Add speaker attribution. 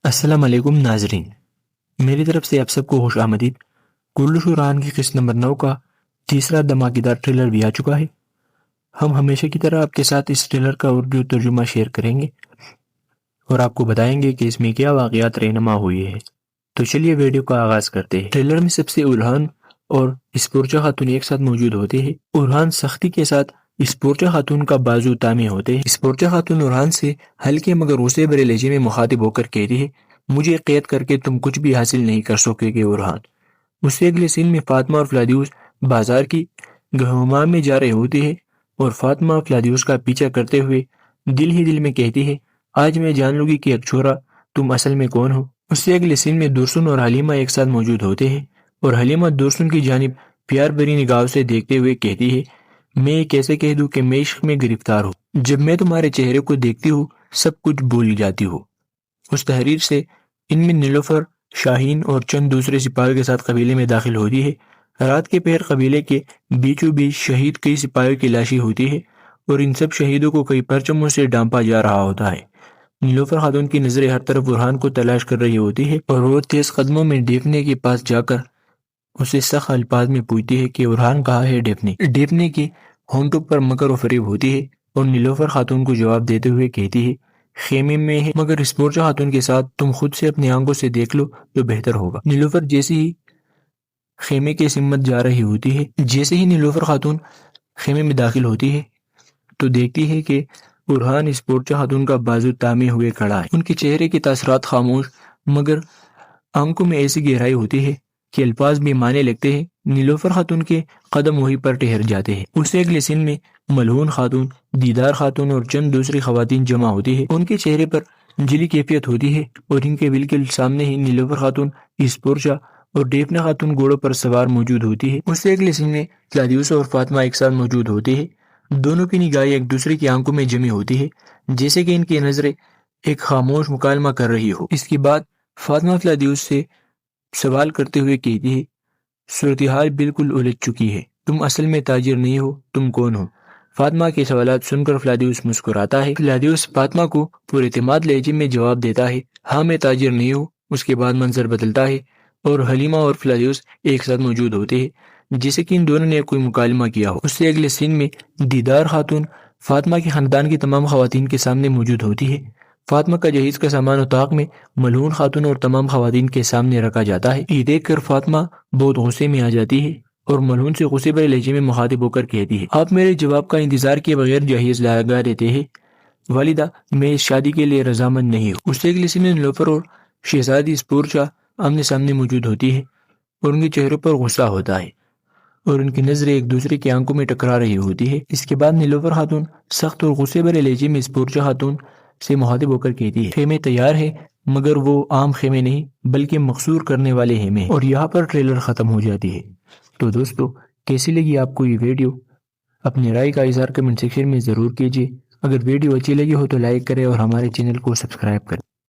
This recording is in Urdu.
Speaker 1: السلام علیکم ناظرین، میری طرف سے آپ سب کو خوش آمدید۔ گلو شوران کی قسط نمبر 9 کا تیسرا دھماکےدار ٹریلر بھی آ چکا ہے۔ ہم ہمیشہ کی طرح آپ کے ساتھ اس ٹریلر کا اردو ترجمہ شیئر کریں گے اور آپ کو بتائیں گے کہ اس میں کیا واقعات رہنما ہوئی ہے۔ تو چلیے ویڈیو کا آغاز کرتے ہیں۔ ٹریلر میں سب سے اورہان اور اسپورچا خاتون ایک ساتھ موجود ہوتے ہیں۔ اورہان سختی کے ساتھ اسپورچا خاتون کا بازو تامے ہوتے ہیں۔ اسپورچا خاتون اورہان سے ہلکے مگر غصے بھرے لہجے میں مخاطب ہو کر کہتی ہے، مجھے قید کر کے تم کچھ بھی حاصل نہیں کر سکے گے اورہان۔ اس سے اگلے سین میں فاطمہ اور فلادیوس بازار کی گہمام میں جا رہے ہوتے ہیں اور فاطمہ فلادیوس کا پیچھا کرتے ہوئے دل ہی دل میں کہتی ہے، آج میں جان لوں گی کہ ایک چھوڑا تم اصل میں کون ہو۔ اس سے اگلے سین میں درسن اور حلیمہ ایک ساتھ موجود ہوتے ہیں اور حلیمہ درسن کی جانب پیار بھری نگاہوں سے دیکھتے ہوئے کہتی ہے، میں یہ کیسے کہہ دوں کہ میں عشق میں گرفتار ہوں؟ جب میں تمہارے چہرے کو دیکھتی ہوں سب کچھ بھول جاتی ہوں۔ اس تحریر سے ان میں نیلوفر، شاہین اور چند دوسرے سپاہیوں کے ساتھ قبیلے میں داخل ہوتی ہے۔ رات کے پہر قبیلے کے بیچوں بیچ شہید کئی سپاہیوں کی لاشیں ہوتی ہے اور ان سب شہیدوں کو کئی پرچموں سے ڈانپا جا رہا ہوتا ہے۔ نیلوفر خاتون کی نظریں ہر طرف اورہان کو تلاش کر رہی ہوتی ہے اور وہ تیز قدموں میں ڈیفنے کے پاس جا کر اسے سخت الفاظ میں پوچھتی ہے کہ اورہان کہاں ہے ڈیفنے؟ ڈیفنے کے ہونٹوں پر مکر و فریب ہوتی ہے اور نیلوفر خاتون کو جواب دیتے ہوئے کہتی ہے، خیمے میں ہے، مگر اسپورچا خاتون کے ساتھ تم خود سے اپنی آنکھوں سے دیکھ لو تو بہتر ہوگا۔ نیلوفر جیسے ہی خیمے کے سمت جا رہی ہوتی ہے، جیسے ہی نیلوفر خاتون خیمے میں داخل ہوتی ہے تو دیکھتی ہے کہ اورہان اسپورچا خاتون کا بازو تامے ہوئے کھڑا ہے۔ ان کے چہرے کے تاثرات خاموش مگر آنکھوں میں ایسی گہرائی ہوتی ہے کہ الفاظ بھی معنی لگتے ہیں۔ نیلوفر خاتون کے قدم وہیں پر ٹھہر جاتے ہیں۔ اس سے اگلے سین میں ملعون خاتون، دیدار خاتون اور چند دوسری خواتین جمع ہوتی ہے۔ ان کے چہرے پر جلی کیفیت ہوتی ہے اور ان کے بالکل سامنے ہی نیلوفر خاتون، اسپورچا اور ڈیفنے خاتون گھوڑوں پر سوار موجود ہوتی ہے۔ اس سے اگلے سین میں فلادیوس اور فاطمہ ایک ساتھ موجود ہوتے ہیں۔ دونوں کی نگاہیں ایک دوسرے کی آنکھوں میں جمی ہوتی ہے، جیسے کہ ان کی نظریں ایک خاموش مکالمہ کر رہی ہو۔ اس کے بعد فاطمہ فلادیوس سے سوال کرتے ہوئے کہتی ہے، صورتحال بالکل الجھ چکی ہے، تم اصل میں تاجر نہیں ہو، تم کون ہو؟ فاطمہ کے سوالات سن کر فلادیوس مسکراتا ہے۔ فلادیوس فاطمہ کو پر اعتماد لہجے میں جواب دیتا ہے، ہاں میں تاجر نہیں ہوں۔ اس کے بعد منظر بدلتا ہے اور حلیمہ اور فلادیوس ایک ساتھ موجود ہوتے ہیں، جیسے کہ ان دونوں نے کوئی مکالمہ کیا ہو۔ اس سے اگلے سین میں دیدار خاتون فاطمہ کے خاندان کی تمام خواتین کے سامنے موجود ہوتی ہے۔ فاطمہ کا جہیز کا سامان اتاق میں ملعون خاتون اور تمام خواتین کے سامنے رکھا جاتا ہے۔ یہ دیکھ کر فاطمہ بہت غصے میں آ جاتی ہے اور ملعون سے غصے بھرے لہجے میں مخاطب ہو کر کہتی ہے، آپ میرے جواب کا انتظار کیے بغیر جہیز لگا دیتے ہیں؟ والدہ، میں اس شادی کے لیے رضامند نہیں ہوں۔ اس سے اگلے سین میں نیلوفر اور شہزادی اسپورچا آمنے سامنے موجود ہوتی ہے اور ان کے چہروں پر غصہ ہوتا ہے اور ان کی نظریں ایک دوسرے کی آنکھوں میں ٹکرا رہی ہوتی ہے۔ اس کے بعد نیلوفر خاتون سخت اور غصے بھرے لہجے میں اسپورچا خاتون سے مخاطب ہو کر کہتی ہے، خیمے تیار ہے، مگر وہ عام خیمے نہیں بلکہ مقصور کرنے والے خیمے ہیں۔ اور یہاں پر ٹریلر ختم ہو جاتی ہے۔ تو دوستو، کیسی لگی آپ کو یہ ویڈیو؟ اپنی رائے کا اظہار کمنٹ سیکشن میں ضرور کیجیے۔ اگر ویڈیو اچھی لگی ہو تو لائک کریں اور ہمارے چینل کو سبسکرائب کریں۔